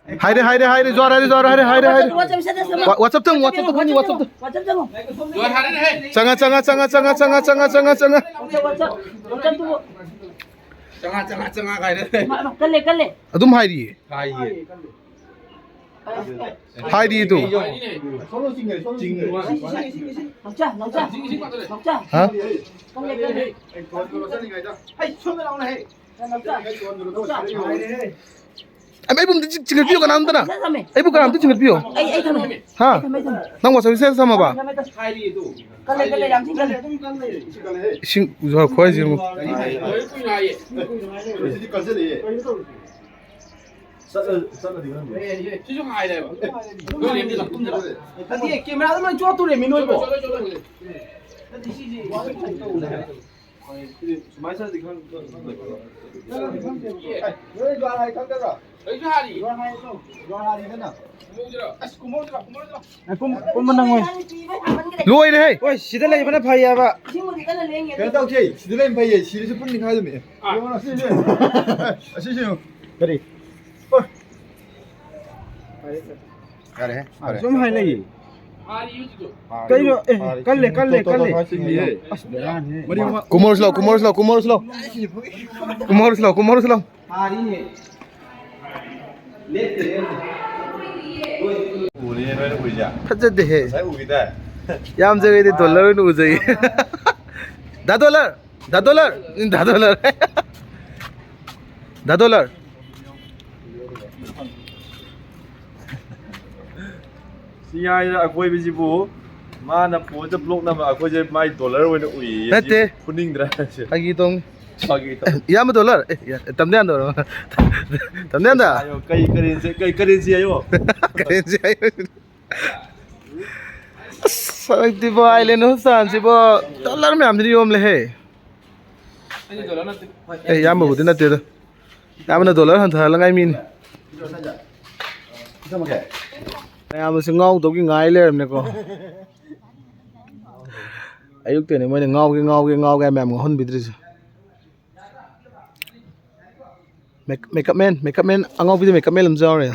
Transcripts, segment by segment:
하이래 WhatsApp 등 장아 아둠 하이리 하이리 또 하 Em bung tinggal piu kan am tana. Em bukan am tu tinggal piu. Ha. Nang wasa bisa sama ba. Sing ujar khoi sing. Lôi đi hey. Ôi, xí đây này vẫn phải à bà. Cái tao chơi, xí lên phải xí đi phun đi khai rồi mẹ. Xí xí. Cái gì? Cái đấy. Zoom hay này. Cái đó, cắt lệ. Kumor slow. 우리 애는 우리야. 파자데 해. 잘 우기다. Yam jagah de dollar nu ujai. Da dollar. 시야야 아코이 비지부. 마나 포저 블록 나면 아코이 마이 달러 원에 우이. Nate. 푸닝드라. Agi tong. 저기 또. Yam dollar. Tamne ando. Tamne anda. 아요 कई currency आयो. Currency ayo. Sakti bo island ho san si bo dollar me amni yom le he. Yam bu din na te. Yam na dollar han tha la ngai min. Sama ke? Yam se ngau to ki ngai le ne ko. Ayuk te ne mo ne ngau ga mem hon bidri. Makeup man angau bi makeup man lam jaw re.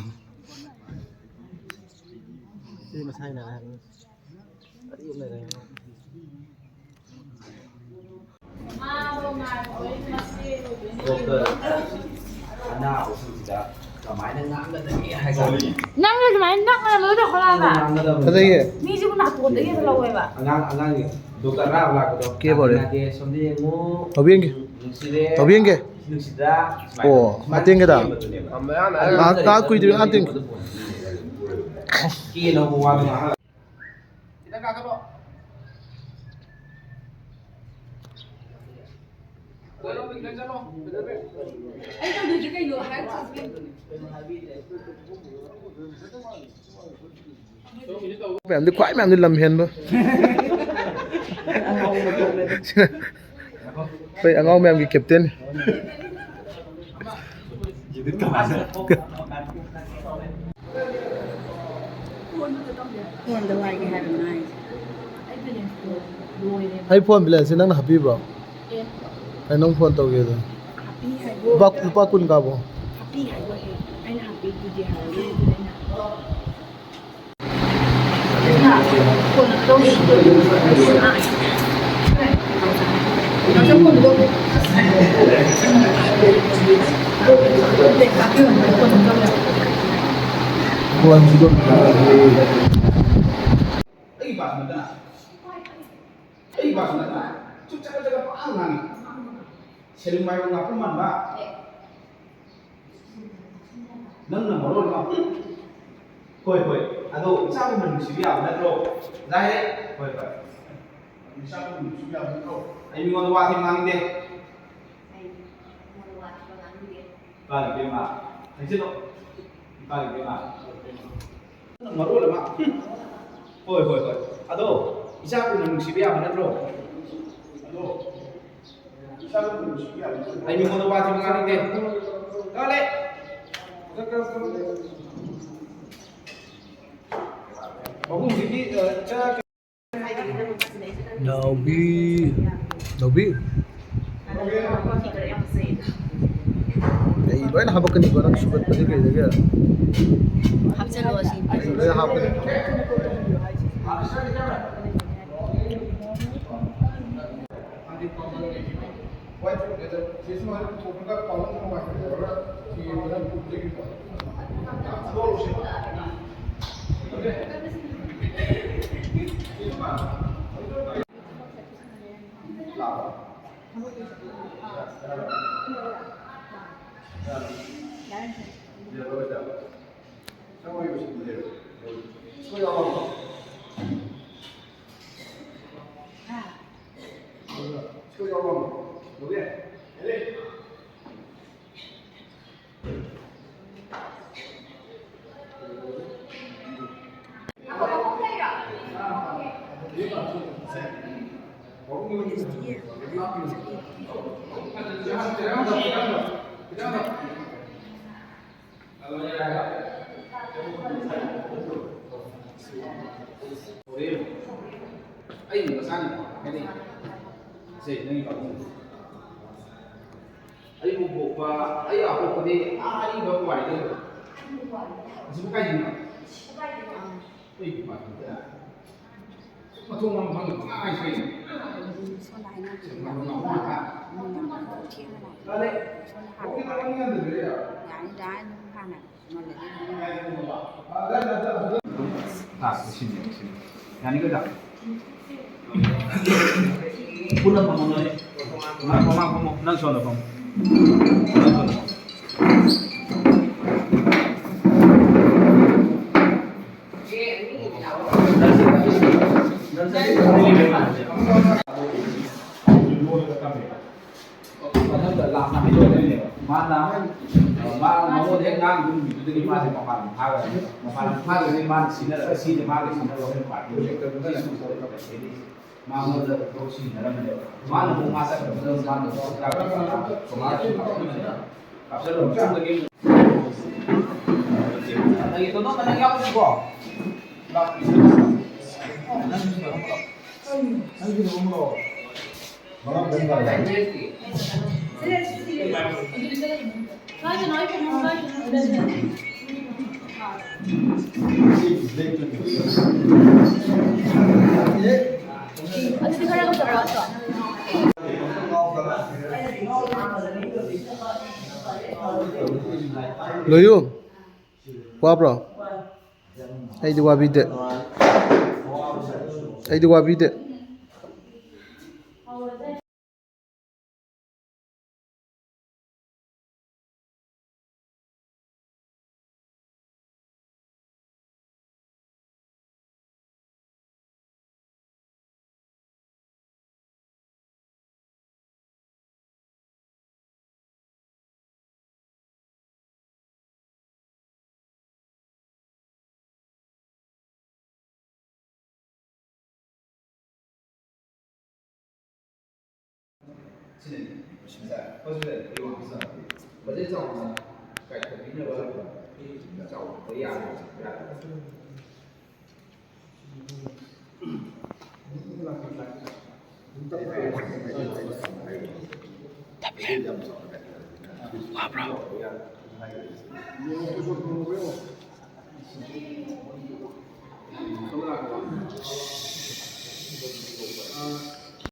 Nang lên máy nặng là mới được không à? Cái gì? Mi chứ nặng của đấy là lâu rồi bà. Angang dokter ra là cái đó. Kia bảo đấy. Cái xong đi ngô. Tàu biên kì. Ồ, mà tiền cái đó. Mà ta quy định ăn tiền. Kia nó qua bên đó. Anh không được cái cây lúa hái. Mẹ đi quái mẹ đi làm hiền thôi. Vậy ăn ngon mẹ bị kẹp tiền. Hay phone bile sin nang happy ba. Hay nong phone tau ge da. Lupa kun ka bo. Happy hay quá he. Anh happy tu dia hay. Quần đông nó trong quần đông Bukan juga. Hồi ado sao mình chỉ biết là rồi ra đấy hồi sao mình chỉ biết là rồi anh muốn qua thêm ngang đi ba được cái mà anh biết không ba được cái mà nó rồi là mà hồi ado sao mình chỉ biết là rồi anh muốn qua thêm ngang đi đó đấy Nobi. Đây, đó là học cái ꯍꯥꯞꯀꯅꯤꯀꯣ ꯅꯪ ꯁꯨꯒꯠꯄꯗꯤ ꯀꯩꯗꯒꯤ ꯍꯥꯞꯆꯜꯂꯣ ꯑꯁꯤ ꯑꯗꯨꯗꯩ ꯍꯥꯞꯀꯅꯤ Ay, masani ko. Kani. Kasi nang iba ko. Ay mo po pa, ay ako ko di, ay ba ko ay di. Kasi mo kayo na. Ay, ba ko da. Matung mang mang ko ay sai. Mang mang ka. Dale. Okay na lang yan dire ya. Ah, sini sini. Yani ko da. Pulang pa mo na eh. Pamang mo. Nang sono pa mo. Loyo, wabro. Aidi wabide. Aidi wabide.